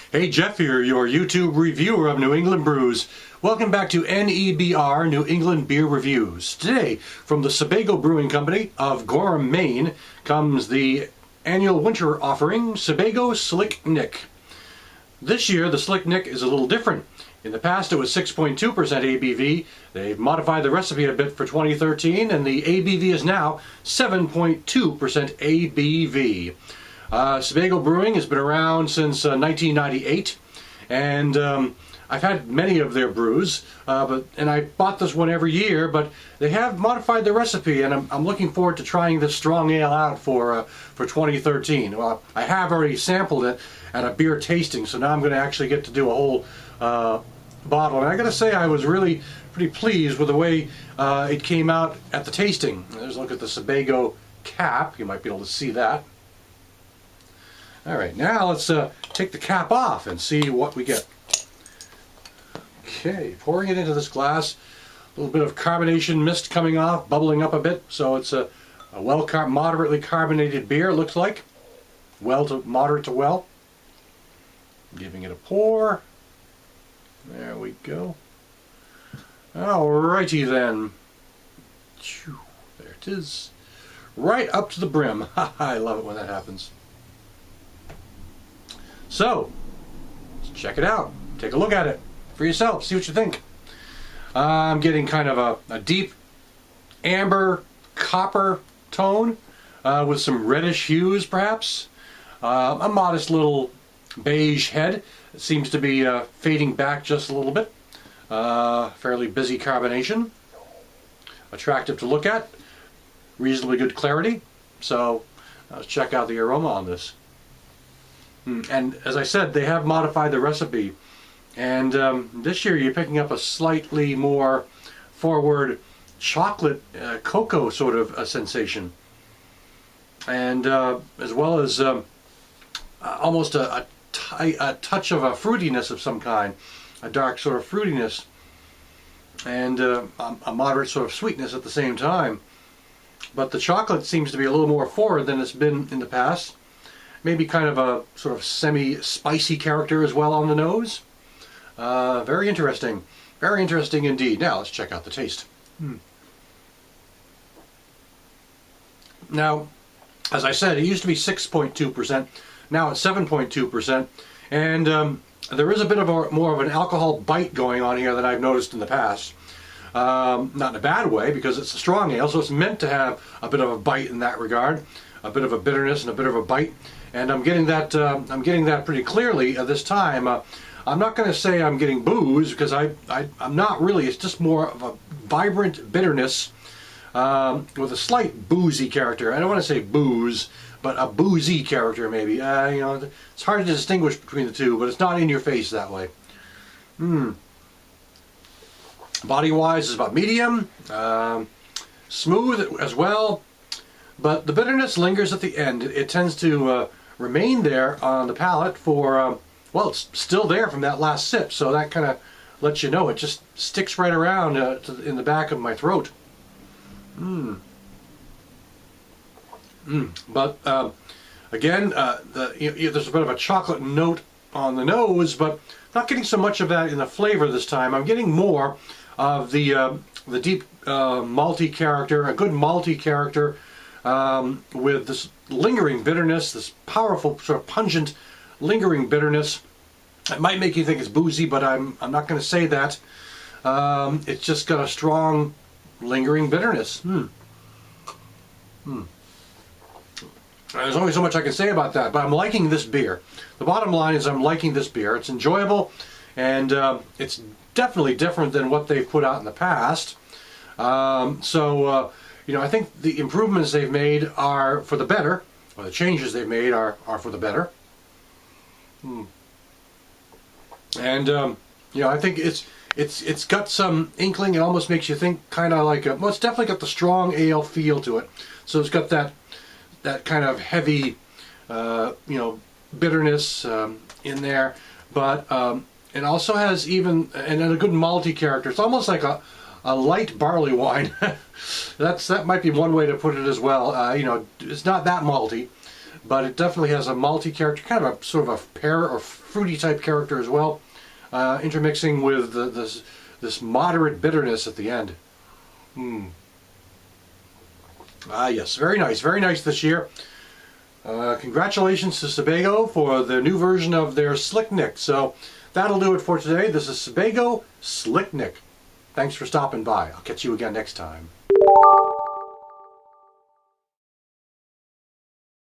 Hey, Jeff here, your YouTube reviewer of New England brews. Welcome back to NEBR, New England Beer Reviews. Today, from the Sebago Brewing Company of Gorham, Maine, comes the annual winter offering, Sebago Slick Nick. This year, the Slick Nick is a little different. In the past, it was 6.2% ABV. They've modified the recipe a bit for 2013, and the ABV is now 7.2% ABV. Sebago Brewing has been around since 1998, and I've had many of their brews, and I bought this one every year, but they have modified the recipe, and I'm looking forward to trying this strong ale out for 2013. Well, I have already sampled it at a beer tasting, so now I'm going to actually get to do a whole bottle, and I got to say I was really pretty pleased with the way it came out at the tasting. There's a look at the Sebago cap. You might be able to see that. Alright, now let's take the cap off and see what we get. Okay, pouring it into this glass, a little bit of carbonation mist coming off, bubbling up a bit, so it's a moderately carbonated beer, it looks like. Moderate to well. Giving it a pour. There we go. Alrighty then. There it is. Right up to the brim. I love it when that happens. So, let's check it out. Take a look at it for yourself. See what you think. I'm getting kind of a deep amber copper tone with some reddish hues perhaps. A modest little beige head. It seems to be fading back just a little bit. Fairly busy carbonation. Attractive to look at. Reasonably good clarity. So, let's check out the aroma on this. And as I said, they have modified the recipe, and this year you're picking up a slightly more forward chocolate cocoa sort of a sensation, and as well as almost a touch of a fruitiness of some kind, a dark sort of fruitiness, and a moderate sort of sweetness at the same time. But the chocolate seems to be a little more forward than it's been in the past. Maybe kind of a sort of semi-spicy character as well on the nose. Very interesting. Very interesting indeed. Now let's check out the taste. Now, as I said, it used to be 6.2%. Now it's 7.2%. And there is a bit of more of an alcohol bite going on here than I've noticed in the past. Not in a bad way, because it's a strong ale, so it's meant to have a bit of a bite in that regard. A bit of a bitterness and a bit of a bite. And I'm getting that pretty clearly this time. I'm not going to say I'm getting booze, because I'm not really. It's just more of a vibrant bitterness with a slight boozy character. I don't want to say booze, but a boozy character maybe. You know, it's hard to distinguish between the two, but it's not in your face that way. Body-wise, it's about medium, smooth as well. But the bitterness lingers at the end. It tends to remain there on the palate for, well, it's still there from that last sip, so that kind of lets you know. It just sticks right around in the back of my throat. But again, there's a bit of a chocolate note on the nose, but not getting so much of that in the flavor this time. I'm getting more of the deep malty character, a good malty character, with this lingering bitterness, this powerful sort of pungent lingering bitterness. It might make you think it's boozy, but I'm not going to say that. It's just got a strong lingering bitterness. There's only so much I can say about that, but I'm liking this beer. The bottom line is I'm liking this beer. It's enjoyable, and it's definitely different than what they've put out in the past. You know, I think the improvements they've made are for the better, or the changes they've made are for the better. And you know, I think it's got some inkling. It almost makes you think kind of like well, it's definitely got the strong ale feel to it. So it's got that kind of heavy, you know, bitterness in there, but it also has even and a good malty character. It's almost like a light barley wine. That might be one way to put it as well. You know, it's not that malty, but it definitely has a malty character, kind of a sort of a pear or fruity type character as well, intermixing with this moderate bitterness at the end. Ah, yes, very nice this year. Congratulations to Sebago for the new version of their Slick Nick. So that'll do it for today. This is Sebago Slick Nick. Thanks for stopping by. I'll catch you again next time.